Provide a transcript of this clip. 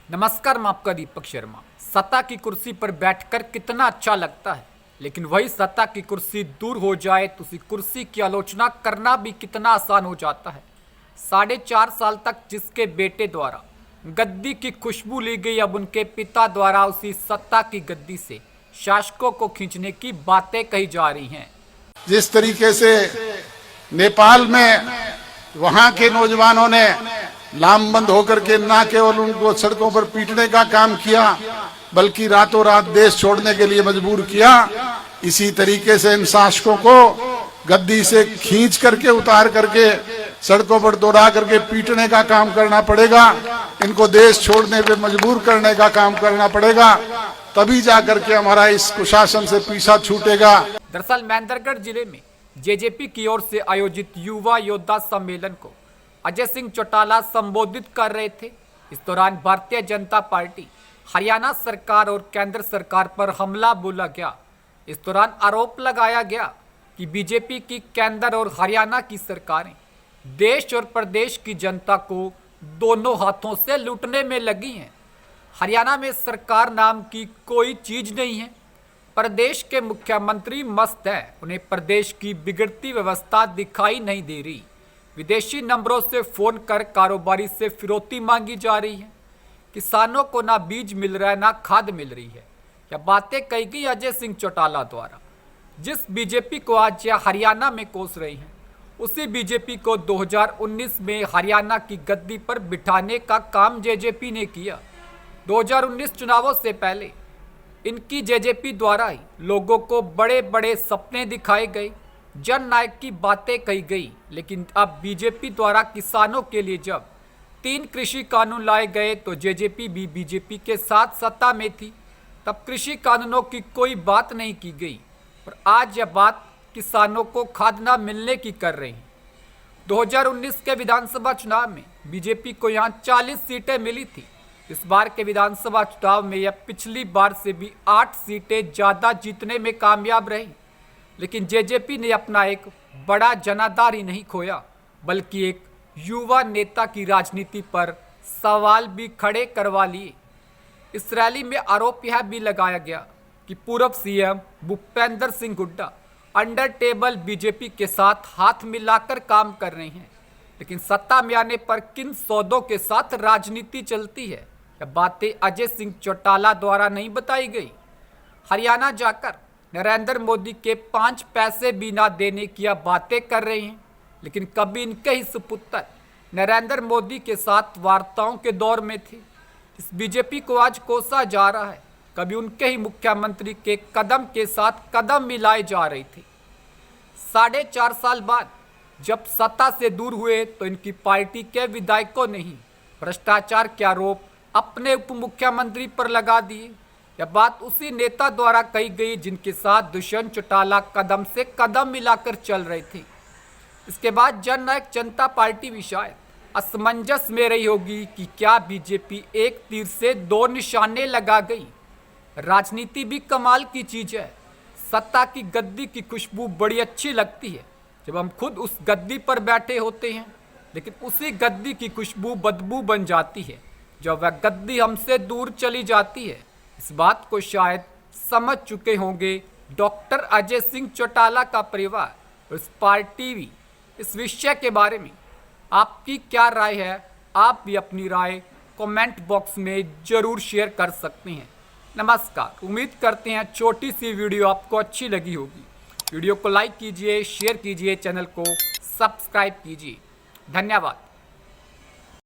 नमस्कार, मैं आपका दीपक शर्मा। सत्ता की कुर्सी पर बैठकर कितना अच्छा लगता है, लेकिन वही सत्ता की कुर्सी दूर हो जाए तो उसी कुर्सी की आलोचना करना भी कितना आसान हो जाता है। 4.5 साल तक जिसके बेटे द्वारा गद्दी की खुशबू ली गई, अब उनके पिता द्वारा उसी सत्ता की गद्दी से शासकों को खींचने की बातें कही जा रही हैं। जिस तरीके से नेपाल में वहां के नौजवानों ने लामबंद होकर के न केवल उनको सड़कों पर पीटने का काम किया, बल्कि रातों रात देश छोड़ने के लिए मजबूर किया, इसी तरीके से इन शासकों को गद्दी से खींच करके उतार करके सड़कों पर दौड़ा करके पीटने का काम करना पड़ेगा। इनको देश छोड़ने पे मजबूर करने का काम करना पड़ेगा, तभी जाकर के हमारा इस कुशासन से पीछा छूटेगा। दरअसल महेंद्रगढ़ जिले में जेजेपी की ओर से आयोजित युवा योद्धा सम्मेलन को अजय सिंह चौटाला संबोधित कर रहे थे। इस दौरान भारतीय जनता पार्टी, हरियाणा सरकार और केंद्र सरकार पर हमला बोला गया। इस दौरान आरोप लगाया गया कि बीजेपी की केंद्र और हरियाणा की सरकारें देश और प्रदेश की जनता को दोनों हाथों से लूटने में लगी हैं। हरियाणा में सरकार नाम की कोई चीज नहीं है। प्रदेश के मुख्यमंत्री मस्त हैं, उन्हें प्रदेश की बिगड़ती व्यवस्था दिखाई नहीं दे रही। विदेशी नंबरों से फोन कर कारोबारी से फिरौती मांगी जा रही है। किसानों को ना बीज मिल रहा है, ना खाद मिल रही है। यह बातें कही गई अजय सिंह चौटाला द्वारा। जिस बीजेपी को आज यह हरियाणा में कोस रही हैं, उसी बीजेपी को 2019 में हरियाणा की गद्दी पर बिठाने का काम जेजेपी ने किया। 2019 चुनावों से पहले इनकी जेजेपी द्वारा ही लोगों को बड़े बड़े सपने दिखाए गए, जन नायक की बातें कही गई। लेकिन अब बीजेपी द्वारा किसानों के लिए जब 3 कृषि कानून लाए गए तो जेजेपी भी बीजेपी के साथ सत्ता में थी, तब कृषि कानूनों की कोई बात नहीं की गई। और आज यह बात किसानों को खाद न मिलने की कर रही है। 2019 के विधानसभा चुनाव में बीजेपी को यहाँ 40 सीटें मिली थी। इस बार के विधानसभा चुनाव में यह पिछली बार से भी 8 सीटें ज़्यादा जीतने में कामयाब रही। लेकिन जेजेपी ने अपना एक बड़ा जनाधार ही नहीं खोया, बल्कि एक युवा नेता की राजनीति पर सवाल भी खड़े करवा लिए। इस रैली में आरोप यह भी लगाया गया कि पूर्व CM Bhupendra Singh Hooda under table BJP के साथ हाथ मिलाकर काम कर रहे हैं। लेकिन सत्ता में आने पर किन सौदों के साथ राजनीति चलती है, यह बातें अजय सिंह चौटाला द्वारा नहीं बताई गई। हरियाणा जाकर नरेंद्र मोदी के 5 पैसे भी ना देने की बातें कर रहे हैं, लेकिन कभी इनके ही सुपुत्र नरेंद्र मोदी के साथ वार्ताओं के दौर में थे। इस बीजेपी को आज कोसा जा रहा है, कभी उनके ही मुख्यमंत्री के कदम के साथ कदम मिलाए जा रहे थे। 4.5 साल बाद जब सत्ता से दूर हुए तो इनकी पार्टी के विधायकों ने ही भ्रष्टाचार के आरोप अपने उप मुख्यमंत्री पर लगा दिए। यह बात उसी नेता द्वारा कही गई जिनके साथ दुष्यंत चौटाला कदम से कदम मिलाकर चल रहे थे। इसके बाद जन नायक जनता पार्टी भी शायद असमंजस में रही होगी कि क्या बीजेपी एक तीर से 2 निशाने लगा गई। राजनीति भी कमाल की चीज है। सत्ता की गद्दी की खुशबू बड़ी अच्छी लगती है जब हम खुद उस गद्दी पर बैठे होते हैं, लेकिन उसी गद्दी की खुशबू बदबू बन जाती है जब वह गद्दी हमसे दूर चली जाती है। इस बात को शायद समझ चुके होंगे डॉक्टर अजय सिंह चौटाला का परिवार और इस पार्टी भी। इस विषय के बारे में आपकी क्या राय है? आप भी अपनी राय कमेंट बॉक्स में ज़रूर शेयर कर सकते हैं। नमस्कार, उम्मीद करते हैं छोटी सी वीडियो आपको अच्छी लगी होगी। वीडियो को लाइक कीजिए, शेयर कीजिए, चैनल को सब्सक्राइब कीजिए। धन्यवाद।